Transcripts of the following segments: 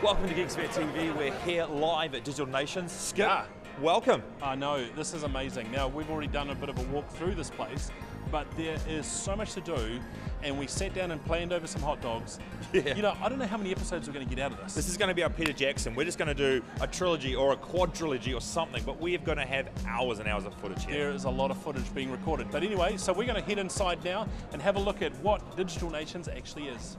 Welcome to Geeksphere TV. We're here live at Digital Nationz. Skip, welcome. I know, this is amazing. Now, we've already done a bit of a walk through this place, but there is so much to do, and we sat down and planned over some hot dogs. Yeah. You know, I don't know how many episodes we're going to get out of this. This is going to be our Peter Jackson. We're just going to do a trilogy or a quadrilogy or something, but we are going to have hours and hours of footage here. There is a lot of footage being recorded. But anyway, so we're going to head inside now and have a look at what Digital Nationz actually is.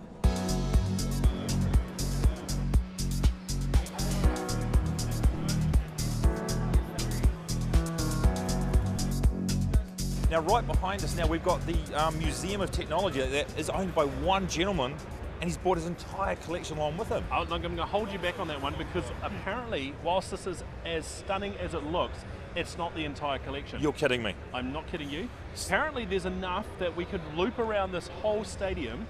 Now, right behind us now, we've got the Museum of Technology that is owned by one gentleman, and he's brought his entire collection along with him. I'm going to hold you back on that one because apparently, whilst this is as stunning as it looks, it's not the entire collection. You're kidding me. I'm not kidding you. Apparently, there's enough that we could loop around this whole stadium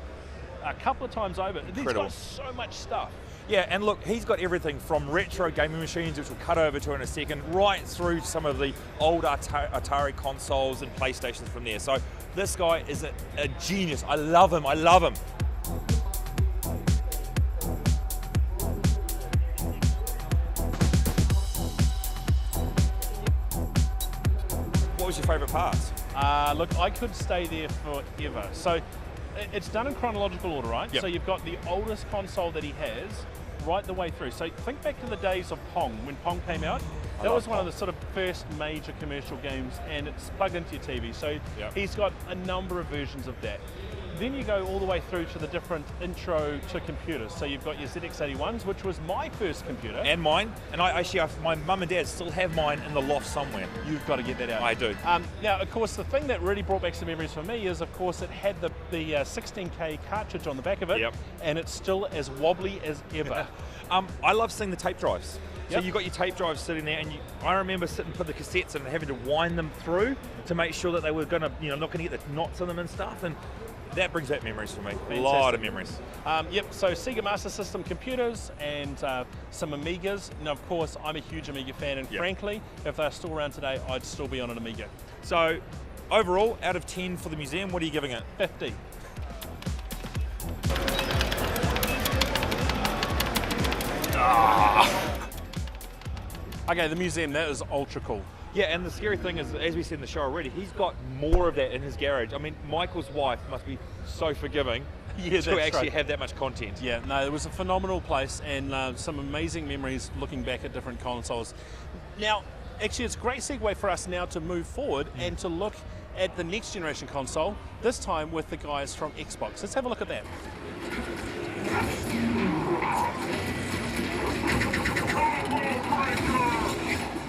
a couple of times over. He's got so much stuff. Yeah, and look, he's got everything from retro gaming machines, which we'll cut over to in a second, right through some of the old Atari consoles and PlayStations from there. So this guy is a genius. I love him, I love him. What was your favourite part? Look, I could stay there forever. So it's done in chronological order, right? Yep. So you've got the oldest console that he has right the way through. So think back to the days of Pong, when Pong came out. That was one of the sort of first major commercial games, and it's plugged into your TV. So he's got a number of versions of that. Then you go all the way through to the different intro to computers. So you've got your ZX81s, which was my first computer. And mine. And my mum and dad still have mine in the loft somewhere. You've got to get that out. I do. Now, of course, the thing that really brought back some memories for me is, of course, it had the 16K cartridge on the back of it, and it's still as wobbly as ever. I love seeing the tape drives. So Yep. you've got your tape drives sitting there, and I remember sitting and put the cassettes in and having to wind them through to make sure that they were going to, not going to get the knots in them and stuff. And that brings back memories for me. Fantastic. A lot of memories. So Sega Master System computers and some Amigas. Now, of course, I'm a huge Amiga fan, and frankly, if they're still around today, I'd still be on an Amiga. So, overall, out of 10 for the museum, what are you giving it? 50. Okay, the museum, that is ultra cool. Yeah, and the scary thing is, as we said in the show already, he's got more of that in his garage. I mean, Michael's wife must be so forgiving to actually have that much content. Yeah, no, it was a phenomenal place, and some amazing memories looking back at different consoles. Now, actually, it's a great segue for us now to move forward and to look at the next generation console, this time with the guys from Xbox. Let's have a look at that.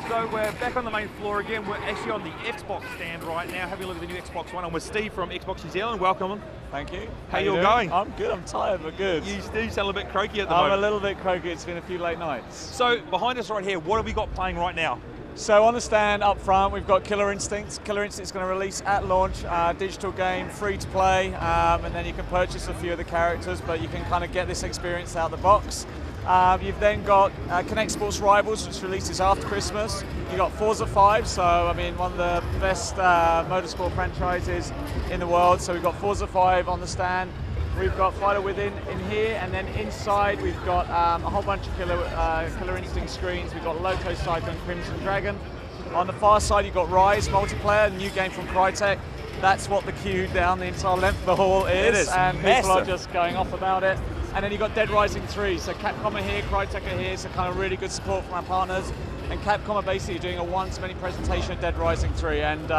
So we're back on the main floor again. We're actually on the Xbox stand right now, having a look at the new Xbox One. I'm with Steve from Xbox New Zealand. Welcome. Thank you. How you all going? I'm good. I'm tired, but good. You do sound a little bit croaky at the moment. I'm a little bit croaky. It's been a few late nights. So behind us right here, what have we got playing right now? So on the stand up front, we've got Killer Instinct. Killer Instinct's going to release at launch, digital game, free to play, and then you can purchase a few of the characters, but you can kind of get this experience out of the box. You've then got Connect Sports Rivals, which releases after Christmas. You've got Forza 5, so I mean one of the best motorsport franchises in the world. So we've got Forza 5 on the stand. We've got Fighter Within in here, and then inside we've got a whole bunch of Killer Instinct screens. We've got Loco Cyclone, Crimson Dragon. On the far side you've got Rise multiplayer, a new game from Crytek. That's what the queue down the entire length of the hall is and massive. People are just going off about it. And then you've got Dead Rising 3, so Capcom are here, Crytek are here, so kind of really good support from our partners. And Capcom are basically doing a once-many presentation of Dead Rising 3, and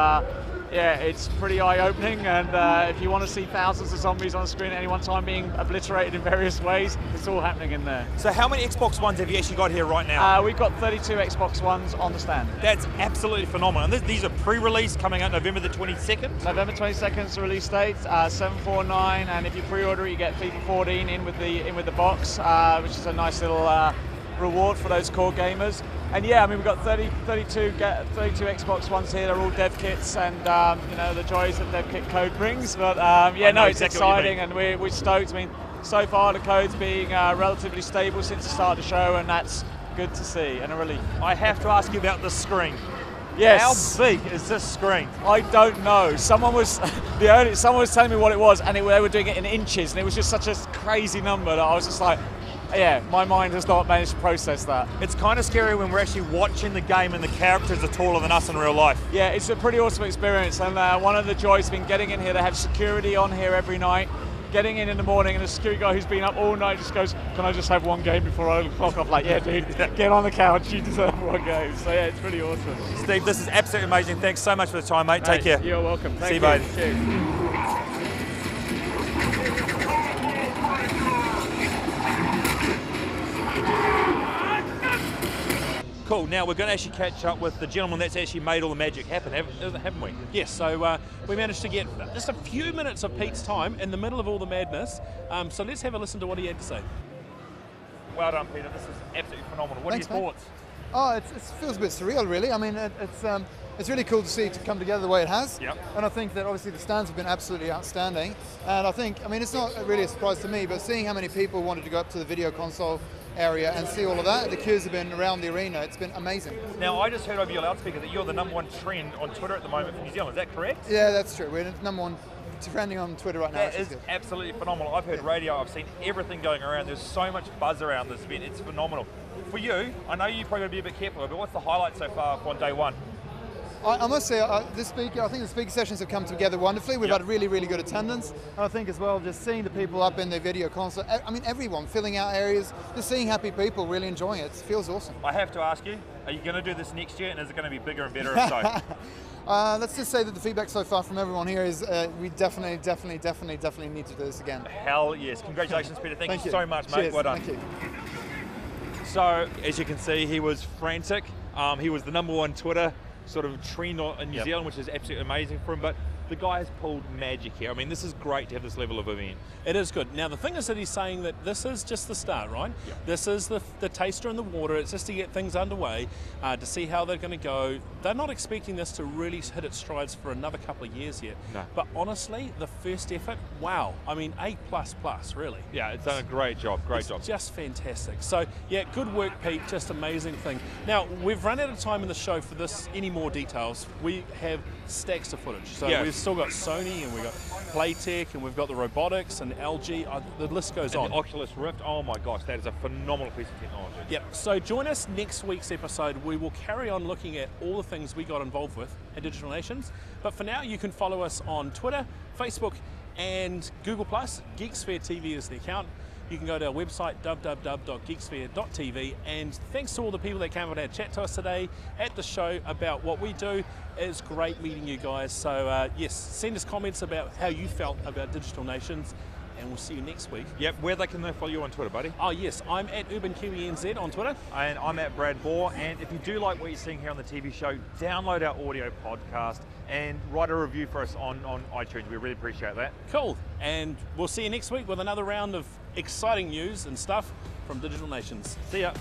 yeah, it's pretty eye-opening, and if you want to see thousands of zombies on the screen at any one time being obliterated in various ways, it's all happening in there. So how many Xbox Ones have you actually got here right now? We've got 32 Xbox Ones on the stand. That's absolutely phenomenal. And these are pre-release coming out November the 22nd? November 22nd is the release date, 749, and if you pre-order it, you get FIFA 14 in with the box, which is a nice little reward for those core gamers. And yeah, I mean, we've got 32 Xbox Ones here. They're all dev kits, and the joys that dev kit code brings. But yeah, no, it's exciting, and we're stoked. I mean, so far the code's being relatively stable since the start of the show, and that's good to see and a relief. I have to ask you about the screen. Yes. How big is this screen? I don't know. Someone was someone was telling me what it was, and they were doing it in inches, and it was just such a crazy number that I was just like, yeah, my mind has not managed to process that. It's kind of scary when we're actually watching the game and the characters are taller than us in real life. Yeah, it's a pretty awesome experience, and one of the joys has been getting in here. They have security on here every night. Getting in the morning, and the security guy who's been up all night just goes, "Can I just have one game before I clock off?" Like, yeah, dude, get on the couch. You deserve one game. So yeah, it's pretty awesome. Steve, this is absolutely amazing. Thanks so much for the time, mate. Take care. You're welcome. Thank See you, you. mate. Cheers. Cool, now we're going to actually catch up with the gentleman that's actually made all the magic happen, haven't we? Yes, so we managed to get just a few minutes of Pete's time in the middle of all the madness. So let's have a listen to what he had to say. Well done, Peter. This is absolutely phenomenal. What Thanks, are your mate. thoughts? Oh, it feels a bit surreal, really. I mean, it's really cool to see it to come together the way it has. Yep. And I think that obviously the stands have been absolutely outstanding. And I think, I mean, it's not really a surprise to me, but seeing how many people wanted to go up to the video console area and see all of that, the queues have been around the arena. It's been amazing. Now, I just heard over your loudspeaker that you're the #1 trend on Twitter at the moment for New Zealand. Is that correct? Yeah, that's true. We're #1 trending on Twitter right now. That which is good. absolutely phenomenal. I've heard radio, I've seen everything going around. There's so much buzz around this event. It's phenomenal. For you, I know you probably got to be a bit careful, but what's the highlight so far on day one? I must say, I think the speaker sessions have come together wonderfully. We've Yep. had really, really good attendance. And I think as well, just seeing the people up in the video console, I mean, everyone filling out areas, just seeing happy people really enjoying it. It feels awesome. I have to ask you, are you going to do this next year, and is it going to be bigger and better if so? Let's just say that the feedback so far from everyone here is we definitely need to do this again. Hell yes. Congratulations, Peter. Thank you you so much, mate. Cheers. Well done. Thank you. So, as you can see, he was frantic. He was the #1 Twitter sort of trend in New Zealand, which is absolutely amazing for him. But the guy has pulled magic here. I mean, this is great to have this level of event. It is good. Now, the thing is that he's saying that this is just the start, right? Yep. This is the taster in the water. It's just to get things underway, to see how they're going to go. They're not expecting this to really hit its strides for another couple of years yet. No. But honestly, the first effort, wow. I mean, A++, really. Yeah, it's done a great job. Great job. Just fantastic. So, yeah, good work, Pete. Just amazing thing. Now, we've run out of time in the show for this. Any more details? We have stacks of footage. So Yeah. we've still got Sony, and we've got Playtech, and we've got the robotics and LG. The list goes And on. the Oculus Rift, oh my gosh, that is a phenomenal piece of technology. Yep. So join us next week's episode. We will carry on looking at all the things we got involved with at Digital Nationz. But for now, you can follow us on Twitter, Facebook, and Google+. Geeksphere TV is the account. You can go to our website, www.geeksphere.tv, and thanks to all the people that came out and chat to us today at the show about what we do. It's great meeting you guys. So yes, send us comments about how you felt about Digital Nationz, and we'll see you next week. Yep, where they can follow you on Twitter, buddy? Oh yes, I'm at UrbanKiwiNZ on Twitter. And I'm at Brad Bohr. And if you do like what you're seeing here on the TV show, download our audio podcast and write a review for us on iTunes. We really appreciate that. Cool, and we'll see you next week with another round of exciting news and stuff from Digital Nationz. See ya.